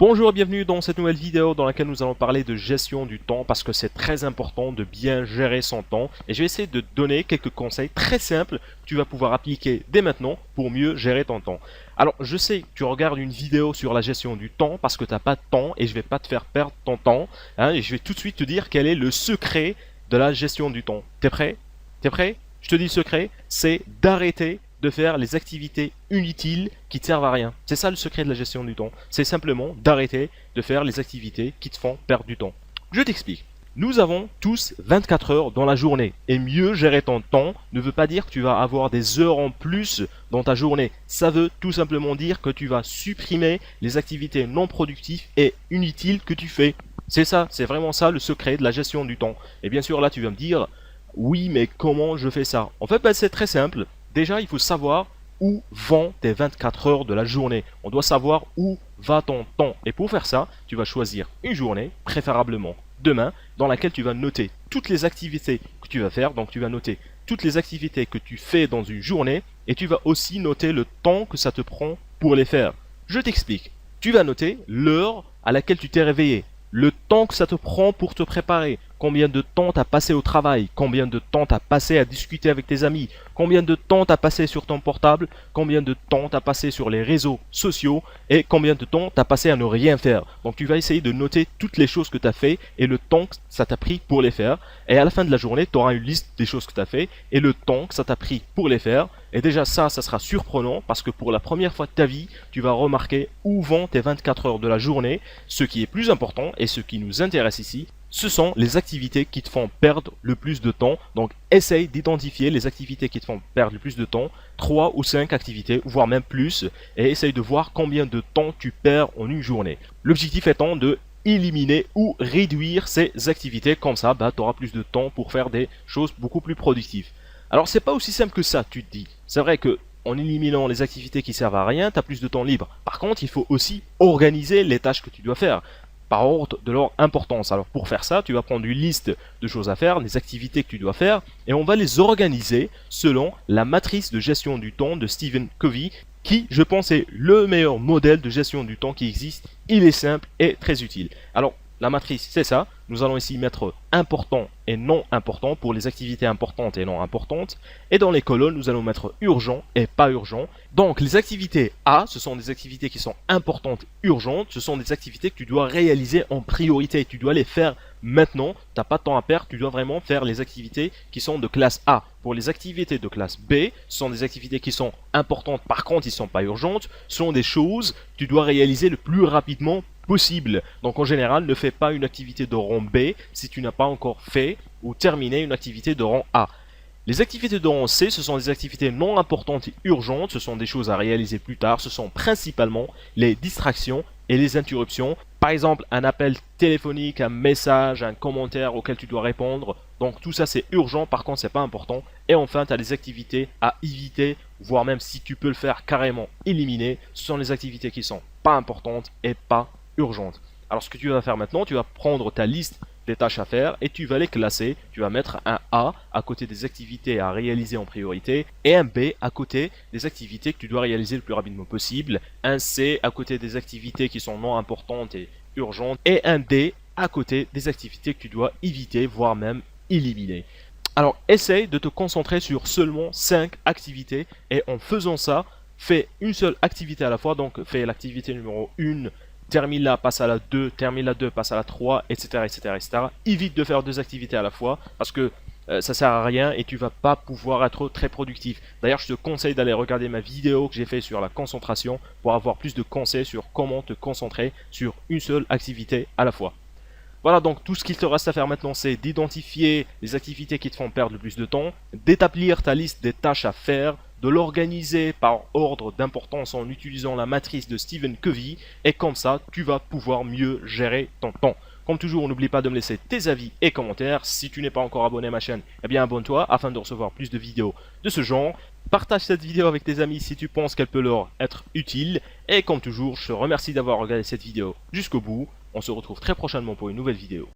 Bonjour et bienvenue dans cette nouvelle vidéo dans laquelle nous allons parler de gestion du temps parce que c'est très important de bien gérer son temps et je vais essayer de te donner quelques conseils très simples que tu vas pouvoir appliquer dès maintenant pour mieux gérer ton temps. Alors je sais que tu regardes une vidéo sur la gestion du temps parce que tu n'as pas de temps et je vais pas te faire perdre ton temps et je vais tout de suite te dire quel est le secret de la gestion du temps. T'es prêt? T'es prêt? Je te dis le secret, c'est d'arrêter de faire les activités inutiles qui te servent à rien. C'est ça le secret de la gestion du temps. C'est simplement d'arrêter de faire les activités qui te font perdre du temps. Je t'explique. Nous avons tous 24 heures dans la journée. Et mieux gérer ton temps ne veut pas dire que tu vas avoir des heures en plus dans ta journée. Ça veut tout simplement dire que tu vas supprimer les activités non productives et inutiles que tu fais. C'est ça, c'est vraiment ça le secret de la gestion du temps. Et bien sûr là tu vas me dire, oui mais comment je fais ça? En fait c'est très simple. Déjà, il faut savoir où vont tes 24 heures de la journée. On doit savoir où va ton temps. Et pour faire ça, tu vas choisir une journée, préférablement demain, dans laquelle tu vas noter toutes les activités que tu vas faire. Donc tu vas noter toutes les activités que tu fais dans une journée et tu vas aussi noter le temps que ça te prend pour les faire. Je t'explique. Tu vas noter l'heure à laquelle tu t'es réveillé, le temps que ça te prend pour te préparer, combien de temps tu as passé au travail, combien de temps tu as passé à discuter avec tes amis, combien de temps tu as passé sur ton portable, combien de temps tu as passé sur les réseaux sociaux et combien de temps tu as passé à ne rien faire. Donc tu vas essayer de noter toutes les choses que tu as fait et le temps que ça t'a pris pour les faire. Et à la fin de la journée, tu auras une liste des choses que tu as fait et le temps que ça t'a pris pour les faire. Et déjà ça sera surprenant parce que pour la première fois de ta vie, tu vas remarquer où vont tes 24 heures de la journée. Ce qui est plus important et ce qui nous intéresse ici, ce sont les activités qui te font perdre le plus de temps. Donc essaye d'identifier les activités qui te font perdre le plus de temps, 3 ou 5 activités, voire même plus, et essaye de voir combien de temps tu perds en une journée. L'objectif étant de éliminer ou réduire ces activités, comme ça tu auras plus de temps pour faire des choses beaucoup plus productives. Alors c'est pas aussi simple que ça, tu te dis. C'est vrai que en éliminant les activités qui servent à rien, tu as plus de temps libre. Par contre, il faut aussi organiser les tâches que tu dois faire par ordre de leur importance. Alors pour faire ça, tu vas prendre une liste de choses à faire, des activités que tu dois faire, et on va les organiser selon la matrice de gestion du temps de Stephen Covey, qui, je pense, est le meilleur modèle de gestion du temps qui existe. Il est simple et très utile. Alors, la matrice, c'est ça. Nous allons ici mettre important et non important pour les activités importantes et non importantes. Et dans les colonnes, nous allons mettre urgent et pas urgent. Donc, les activités A, ce sont des activités qui sont importantes, urgentes. Ce sont des activités que tu dois réaliser en priorité. Tu dois les faire maintenant. Tu n'as pas de temps à perdre. Tu dois vraiment faire les activités qui sont de classe A. Pour les activités de classe B, ce sont des activités qui sont importantes. Par contre, ils ne sont pas urgentes. Ce sont des choses que tu dois réaliser le plus rapidement possible. Donc en général, ne fais pas une activité de rang B si tu n'as pas encore fait ou terminé une activité de rang A. Les activités de rang C, ce sont des activités non importantes et urgentes, ce sont des choses à réaliser plus tard, ce sont principalement les distractions et les interruptions. Par exemple, un appel téléphonique, un message, un commentaire auquel tu dois répondre. Donc tout ça c'est urgent, par contre c'est pas important. Et enfin, tu as les activités à éviter, voire même si tu peux le faire carrément éliminer. Ce sont les activités qui sont pas importantes et pas urgente. Alors ce que tu vas faire maintenant, tu vas prendre ta liste des tâches à faire et tu vas les classer. Tu vas mettre un A à côté des activités à réaliser en priorité et un B à côté des activités que tu dois réaliser le plus rapidement possible, un C à côté des activités qui sont non importantes et urgentes et un D à côté des activités que tu dois éviter, voire même éliminer. Alors essaye de te concentrer sur seulement 5 activités et en faisant ça, fais une seule activité à la fois. Donc fais l'activité numéro 1, termine là, passe à la 2, termine la 2, passe à la 3, etc., etc., etc. Évite de faire 2 activités à la fois parce que ça sert à rien et tu vas pas pouvoir être très productif. D'ailleurs, je te conseille d'aller regarder ma vidéo que j'ai fait sur la concentration pour avoir plus de conseils sur comment te concentrer sur une seule activité à la fois. Voilà, donc tout ce qu'il te reste à faire maintenant, c'est d'identifier les activités qui te font perdre le plus de temps, d'établir ta liste des tâches à faire, de l'organiser par ordre d'importance en utilisant la matrice de Stephen Covey, et comme ça, tu vas pouvoir mieux gérer ton temps. Comme toujours, n'oublie pas de me laisser tes avis et commentaires. Si tu n'es pas encore abonné à ma chaîne, eh bien abonne-toi afin de recevoir plus de vidéos de ce genre. Partage cette vidéo avec tes amis si tu penses qu'elle peut leur être utile. Et comme toujours, je te remercie d'avoir regardé cette vidéo jusqu'au bout. On se retrouve très prochainement pour une nouvelle vidéo.